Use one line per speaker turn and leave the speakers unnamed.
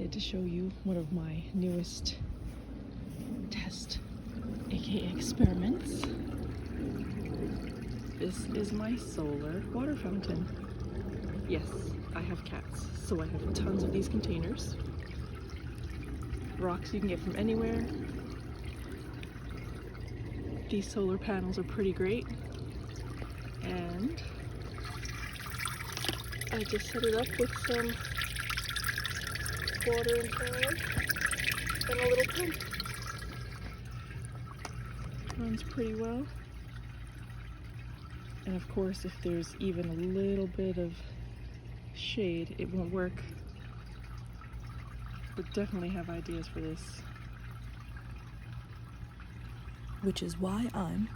decided to show you one of my newest test, aka experiments. This is my solar water fountain. Yes, I have cats, so I have tons of these containers. Rocks you can get from anywhere. These solar panels are pretty great. And I just set it up with some water and power and a little pump. Runs pretty well. And of course, if there's even a little bit of shade, it won't work. But definitely have ideas for this.
Which is why I'm